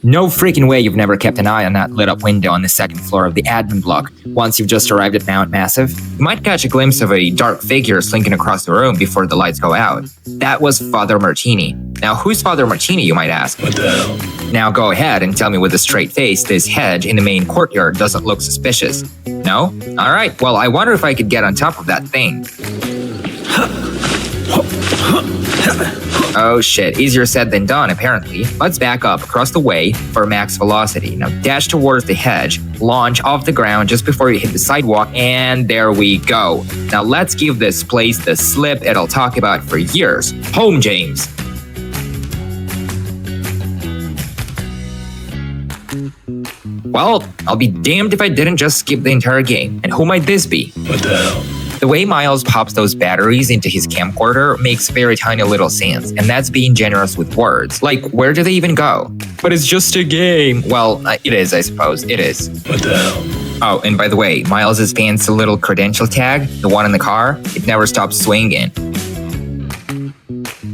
No freaking way you've never kept an eye on that lit-up window on the second floor of the admin block. Once you've just arrived at Mount Massive, you might catch a glimpse of a dark figure slinking across the room before the lights go out. That was Father Martini. Now, who's Father Martini, you might ask? What the hell? Now go ahead and tell me with a straight face this hedge in the main courtyard doesn't look suspicious. No? Alright, well, I wonder if I could get on top of that thing. Oh shit, easier said than done apparently. Let's back up across the way for max velocity. Now dash towards the hedge, launch off the ground just before you hit the sidewalk, and there we go. Now let's give this place the slip it'll talk about for years. Home, James! Well, I'll be damned if I didn't just skip the entire game. And who might this be? What the hell? The way Miles pops those batteries into his camcorder makes very tiny little sense, and that's being generous with words. Like, where do they even go? But it's just a game. Well, it is, I suppose. It is. What the hell? Oh, and by the way, Miles's fancy little credential tag, the one in the car, it never stops swinging.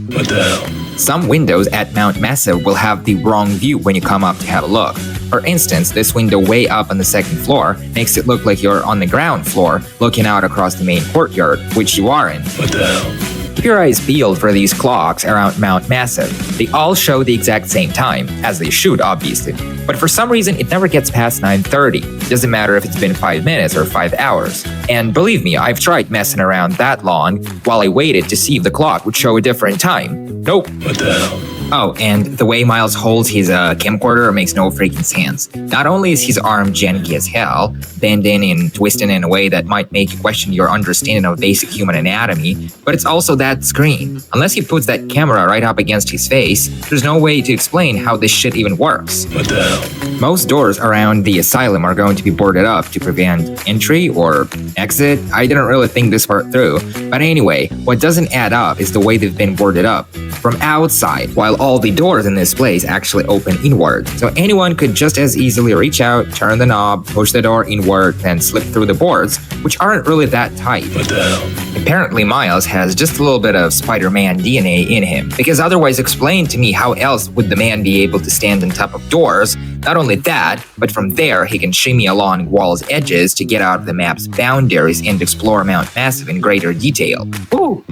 What the hell? Some windows at Mount Massive will have the wrong view when you come up to have a look. For instance, this window way up on the second floor makes it look like you're on the ground floor looking out across the main courtyard, which you aren't. What the hell? Keep your eyes peeled for these clocks around Mount Massive. They all show the exact same time, as they should obviously. But for some reason, it never gets past 9:30. Doesn't matter if it's been 5 minutes or 5 hours. And believe me, I've tried messing around that long while I waited to see if the clock would show a different time. Nope. What the hell? Oh, and the way Miles holds his camcorder makes no freaking sense. Not only is his arm janky as hell, bending and twisting in a way that might make you question your understanding of basic human anatomy, but it's also that screen. Unless he puts that camera right up against his face, there's no way to explain how this shit even works. What the hell? Most doors around the asylum are going to be boarded up to prevent entry or exit. I didn't really think this part through. But anyway, what doesn't add up is the way they've been boarded up from outside, while all the doors in this place actually open inward. So anyone could just as easily reach out, turn the knob, push the door inward, and slip through the boards, which aren't really that tight. What the hell? Apparently Miles has just a little bit of Spider-Man DNA in him, because otherwise explain to me how else would the man be able to stand on top of doors. Not only that, but from there he can shimmy along walls' edges to get out of the map's boundaries and explore Mount Massive in greater detail. Woo!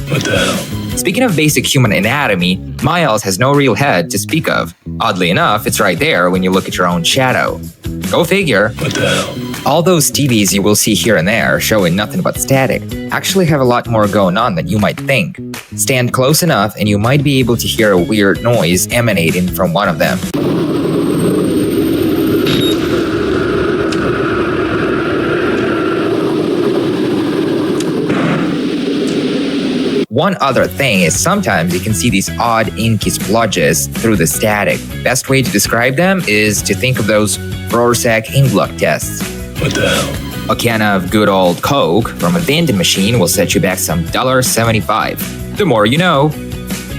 What the hell? Speaking of basic human anatomy, Miles has no real head to speak of. Oddly enough, it's right there when you look at your own shadow. Go figure. What the hell? All those TVs you will see here and there showing nothing but static actually have a lot more going on than you might think. Stand close enough and you might be able to hear a weird noise emanating from one of them. One other thing is sometimes you can see these odd inky splodges through the static. Best way to describe them is to think of those Rorschach ink block tests. What the hell? A can of good old Coke from a vending machine will set you back some $1.75. The more you know.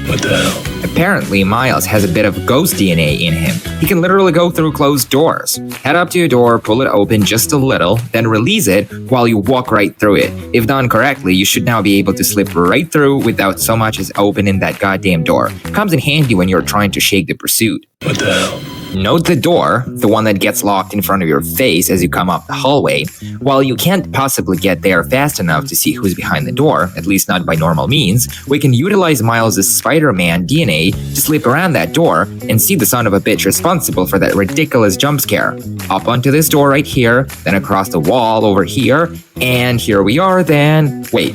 What the hell? Apparently, Miles has a bit of ghost DNA in him. He can literally go through closed doors. Head up to a door, pull it open just a little, then release it while you walk right through it. If done correctly, you should now be able to slip right through without so much as opening that goddamn door. Comes in handy when you're trying to shake the pursuit. What the hell? Note the door, the one that gets locked in front of your face as you come up the hallway. While you can't possibly get there fast enough to see who's behind the door, at least not by normal means, we can utilize Miles' Spider-Man DNA to slip around that door and see the son of a bitch responsible for that ridiculous jump scare. Up onto this door right here, then across the wall over here, and here we are then. Wait,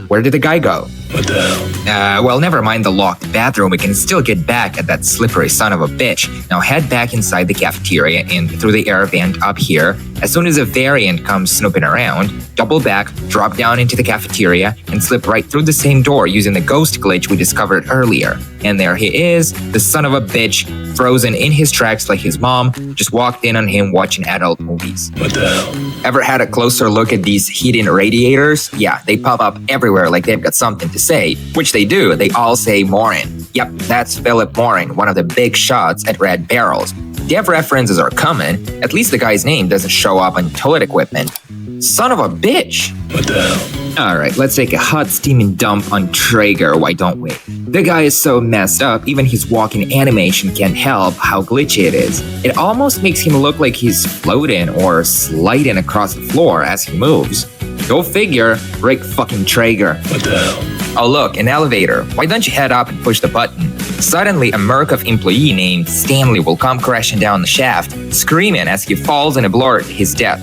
where did the guy go? What the hell? Well, never mind the locked bathroom, we can still get back at that slippery son of a bitch. Now head back inside the cafeteria and through the air vent up here. As soon as a variant comes snooping around, double back, drop down into the cafeteria, and slip right through the same door using the ghost glitch we discovered earlier. And there he is, the son of a bitch, frozen in his tracks like his mom just walked in on him watching adult movies. What the hell? Ever had a closer look at these hidden radiators? Yeah, they pop up everywhere like they've got something to say, which they do. They all say Morin. Yep, that's Philip Morin, one of the big shots at Red Barrels. Dev references are coming. At least the guy's name doesn't show up on toilet equipment. Son of a bitch! What the hell? Alright, let's take a hot steaming dump on Trager, why don't we? The guy is so messed up, even his walking animation can't help how glitchy it is. It almost makes him look like he's floating or sliding across the floor as he moves. Go figure, Rick fucking Trager. What the hell? Oh look, an elevator. Why don't you head up and push the button? Suddenly, a Murkoff employee named Stanley will come crashing down the shaft, screaming as he falls in a blur to his death.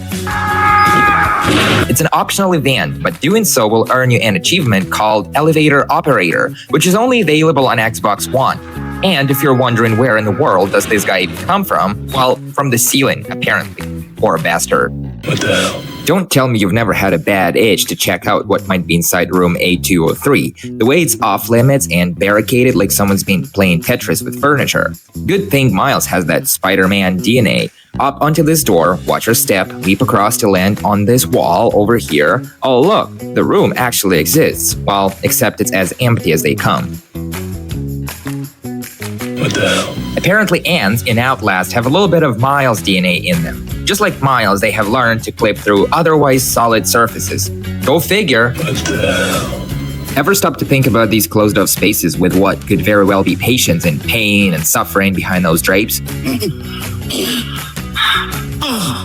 It's an optional event, but doing so will earn you an achievement called Elevator Operator, which is only available on Xbox One. And if you're wondering where in the world does this guy come from, well, from the ceiling, apparently. Poor bastard. What the hell? Don't tell me you've never had a bad itch to check out what might be inside room A203, the way it's off limits and barricaded like someone's been playing Tetris with furniture. Good thing Miles has that Spider-Man DNA. Up onto this door, watch your step, leap across to land on this wall over here. Oh look, the room actually exists. Well, except it's as empty as they come. What the hell? Apparently ants in Outlast have a little bit of Miles' DNA in them. Just like Miles, they have learned to clip through otherwise solid surfaces. Go figure. What the hell? Ever stop to think about these closed-off spaces with what could very well be patients in pain and suffering behind those drapes?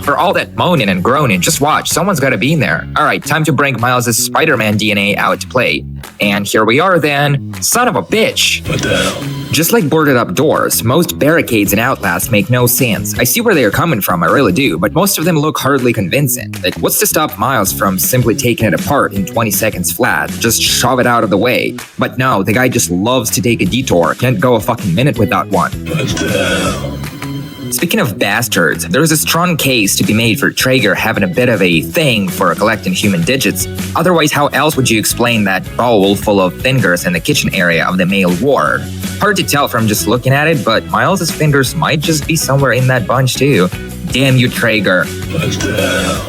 For all that moaning and groaning, just watch, someone's gotta be in there. Alright, time to bring Miles' Spider-Man DNA out to play. And here we are then. Son of a bitch! What the hell? Just like boarded up doors, most barricades in Outlast make no sense. I see where they are coming from, I really do, but most of them look hardly convincing. Like, what's to stop Miles from simply taking it apart in 20 seconds flat? Just shove it out of the way. But no, the guy just loves to take a detour. Can't go a fucking minute without one. What the hell? Speaking of bastards, there's a strong case to be made for Trager having a bit of a thing for collecting human digits. Otherwise, how else would you explain that bowl full of fingers in the kitchen area of the male ward? Hard to tell from just looking at it, but Miles' fingers might just be somewhere in that bunch too. Damn you, Trager. What the hell?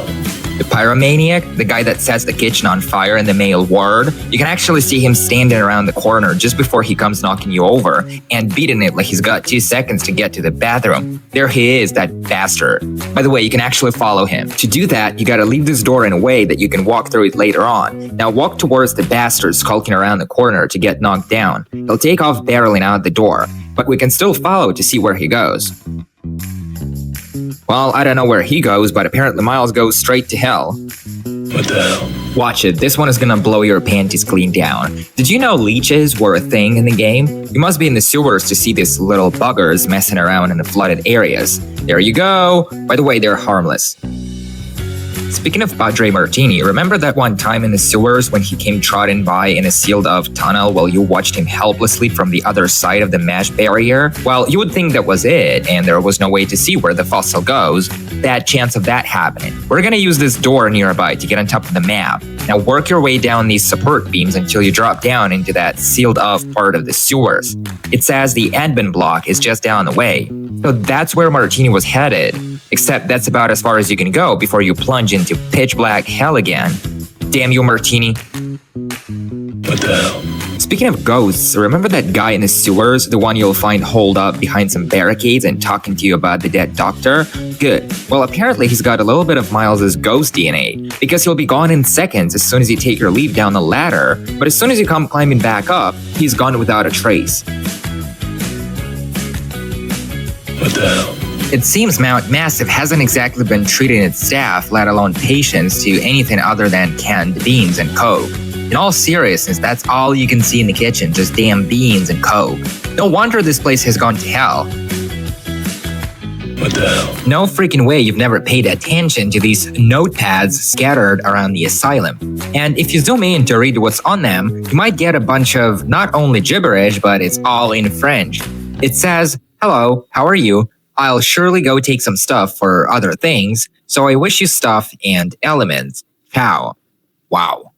The pyromaniac, the guy that sets the kitchen on fire in the male ward, you can actually see him standing around the corner just before he comes knocking you over and beating it like he's got 2 seconds to get to the bathroom. There he is, that bastard. By the way, you can actually follow him. To do that, you gotta leave this door in a way that you can walk through it later on. Now walk towards the bastard skulking around the corner to get knocked down. He'll take off barreling out the door, but we can still follow to see where he goes. Well, I don't know where he goes, but apparently Miles goes straight to hell. What the hell? Watch it, this one is gonna blow your panties clean down. Did you know leeches were a thing in the game? You must be in the sewers to see these little buggers messing around in the flooded areas. There you go! By the way, they're harmless. Speaking of Padre Martini, remember that one time in the sewers when he came trotting by in a sealed-off tunnel while you watched him helplessly from the other side of the mesh barrier? Well, you would think that was it, and there was no way to see where the fossil goes. Bad chance of that happening. We're gonna use this door nearby to get on top of the map. Now work your way down these support beams until you drop down into that sealed-off part of the sewers. It says the admin block is just down the way. So that's where Martini was headed. Except that's about as far as you can go before you plunge into pitch black hell again. Damn you, Martini. What the hell? Speaking of ghosts, remember that guy in the sewers, the one you'll find holed up behind some barricades and talking to you about the dead doctor? Good. Well, apparently he's got a little bit of Miles' ghost DNA, because he'll be gone in seconds as soon as you take your leap down the ladder, but as soon as you come climbing back up, he's gone without a trace. What the hell? It seems Mount Massive hasn't exactly been treating its staff, let alone patients, to anything other than canned beans and Coke. In all seriousness, that's all you can see in the kitchen, just damn beans and Coke. No wonder this place has gone to hell. What the hell? No freaking way you've never paid attention to these notepads scattered around the asylum. And if you zoom in to read what's on them, you might get a bunch of not only gibberish, but it's all in French. It says, "Hello, how are you? I'll surely go take some stuff for other things, so I wish you stuff and elements. Ciao." Wow.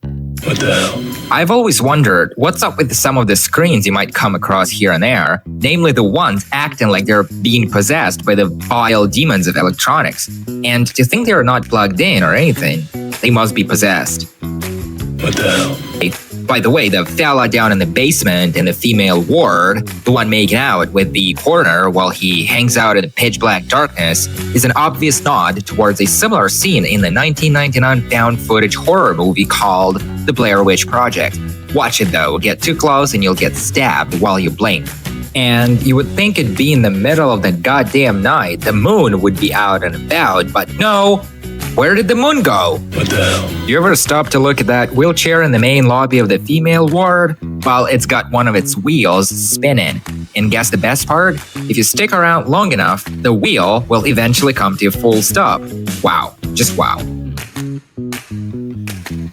What the hell? I've always wondered what's up with some of the screens you might come across here and there, namely the ones acting like they're being possessed by the vile demons of electronics. And to think they're not plugged in or anything, they must be possessed. What the hell? By the way, the fella down in the basement in the female ward, the one making out with the coroner while he hangs out in pitch black darkness, is an obvious nod towards a similar scene in the 1999 found footage horror movie called The Blair Witch Project. Watch it though, get too close and you'll get stabbed while you blink. And you would think it'd be in the middle of the goddamn night, the moon would be out and about, but no. Where did the moon go? What the hell? You ever stop to look at that wheelchair in the main lobby of the female ward? Well, it's got one of its wheels spinning. And guess the best part? If you stick around long enough, the wheel will eventually come to a full stop. Wow, just wow.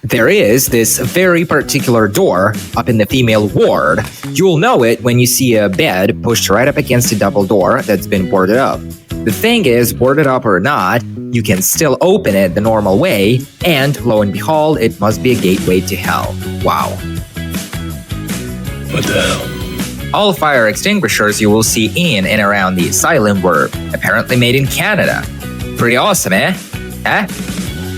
There is this very particular door up in the female ward. You'll know it when you see a bed pushed right up against a double door that's been boarded up. The thing is, boarded up or not, you can still open it the normal way, and lo and behold, it must be a gateway to hell. Wow. What the hell? All fire extinguishers you will see in and around the asylum were apparently made in Canada. Pretty awesome, eh? Eh?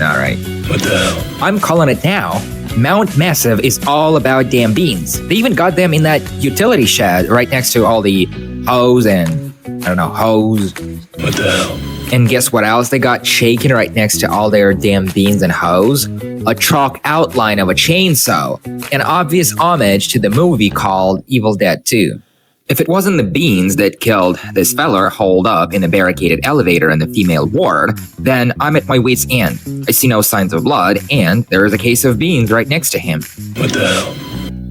Alright. What the hell? I'm calling it now. Mount Massive is all about damn beans. They even got them in that utility shed right next to all the hose and, hose. What the hell? And guess what else they got shaking right next to all their damn beans and hose? A chalk outline of a chainsaw. An obvious homage to the movie called Evil Dead 2. If it wasn't the beans that killed this feller holed up in a barricaded elevator in the female ward, then I'm at my wit's end. I see no signs of blood, and there is a case of beans right next to him. What the hell?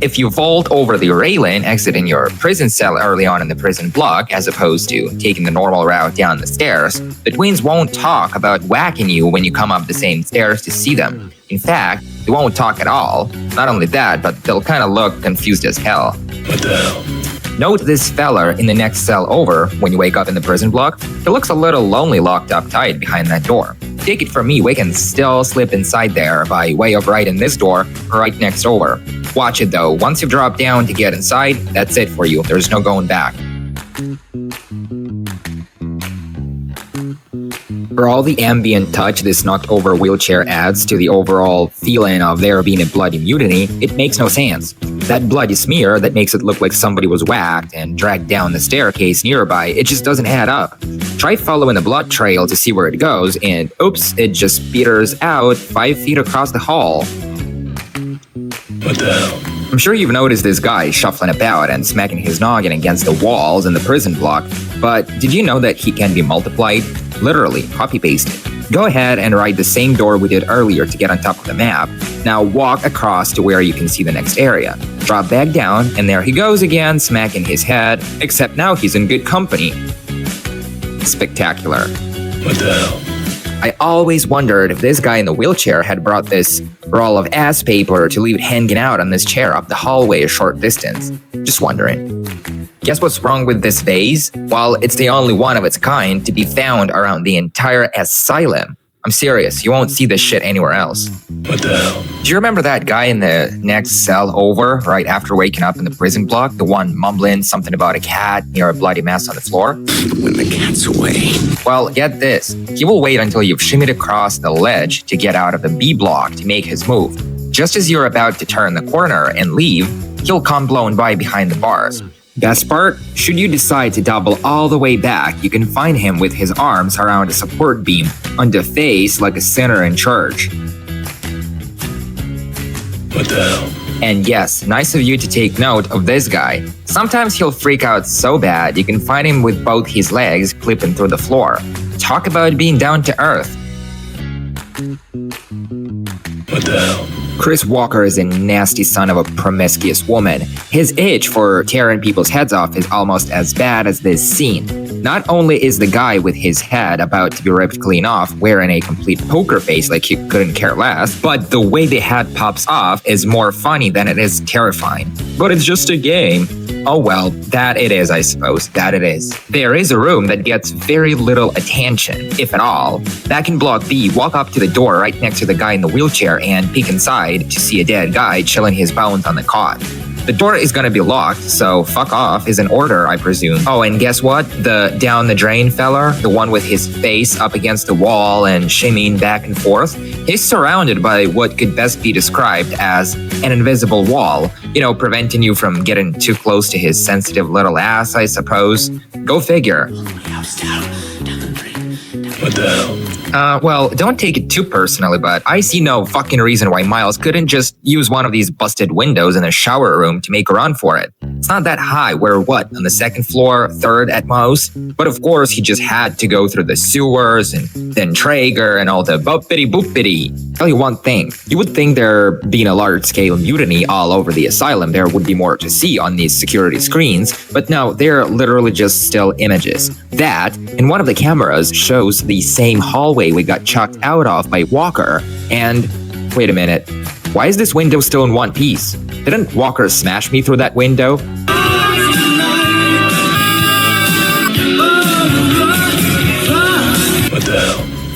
If you vault over the railing exiting your prison cell early on in the prison block, as opposed to taking the normal route down the stairs, the twins won't talk about whacking you when you come up the same stairs to see them. In fact, they won't talk at all. Not only that, but they'll kind of look confused as hell. What the hell? Note this feller in the next cell over when you wake up in the prison block. He looks a little lonely locked up tight behind that door. Take it from me, we can still slip inside there by way of right in this door right next over. Watch it though, once you've dropped down to get inside, that's it for you. There's no going back. For all the ambient touch this knocked over wheelchair adds to the overall feeling of there being a bloody mutiny, it makes no sense. That bloody smear that makes it look like somebody was whacked and dragged down the staircase nearby, it just doesn't add up. Try following the blood trail to see where it goes, and oops, it just peters out 5 feet across the hall. What the hell? I'm sure you've noticed this guy shuffling about and smacking his noggin against the walls in the prison block, but did you know that he can be multiplied? Literally, copy-pasted. Go ahead and write the same door we did earlier to get on top of the map. Now walk across to where you can see the next area. Drop back down, and there he goes again, smacking his head, except now he's in good company. Spectacular. What the hell? I always wondered if this guy in the wheelchair had brought this roll of ass paper to leave it hanging out on this chair up the hallway a short distance. Just wondering. Guess what's wrong with this vase? Well, it's the only one of its kind to be found around the entire asylum. I'm serious, you won't see this shit anywhere else. What the hell? Do you remember that guy in the next cell over, right after waking up in the prison block? The one mumbling something about a cat near a bloody mess on the floor? When the cat's away. Well, get this. He will wait until you've shimmied across the ledge to get out of the B block to make his move. Just as you're about to turn the corner and leave, he'll come blowing by behind the bars. Best part? Should you decide to double all the way back, you can find him with his arms around a support beam, on the face like a sinner in church. What the hell? And yes, nice of you to take note of this guy. Sometimes he'll freak out so bad you can find him with both his legs clipping through the floor. Talk about being down to earth. What the hell? Chris Walker is a nasty son of a promiscuous woman. His itch for tearing people's heads off is almost as bad as this scene. Not only is the guy with his head about to be ripped clean off wearing a complete poker face like he couldn't care less, but the way the head pops off is more funny than it is terrifying. But it's just a game. Oh well, that it is, I suppose. That it is. There is a room that gets very little attention, if at all. Back in Block B, walk up to the door right next to the guy in the wheelchair and peek inside to see a dead guy chilling his bones on the cot. The door is gonna be locked, so fuck off is an order, I presume. Oh, and guess what? The down the drain feller, the one with his face up against the wall and shimmying back and forth, he's surrounded by what could best be described as an invisible wall, preventing you from getting too close to his sensitive little ass, I suppose. Go figure. What the hell? Well, don't take it too personally, but I see no fucking reason why Miles couldn't just use one of these busted windows in the shower room to make a run for it. It's not that high, we're what, on the second floor, third at most? But of course, he just had to go through the sewers and then Trager and all the boppity boopity. Tell you one thing, you would think there being a large-scale mutiny all over the asylum, there would be more to see on these security screens, but no, they're literally just still images. That, and one of the cameras shows the same hallway we got chucked out of by Walker, and wait a minute, why is this window still in one piece? Didn't Walker smash me through that window?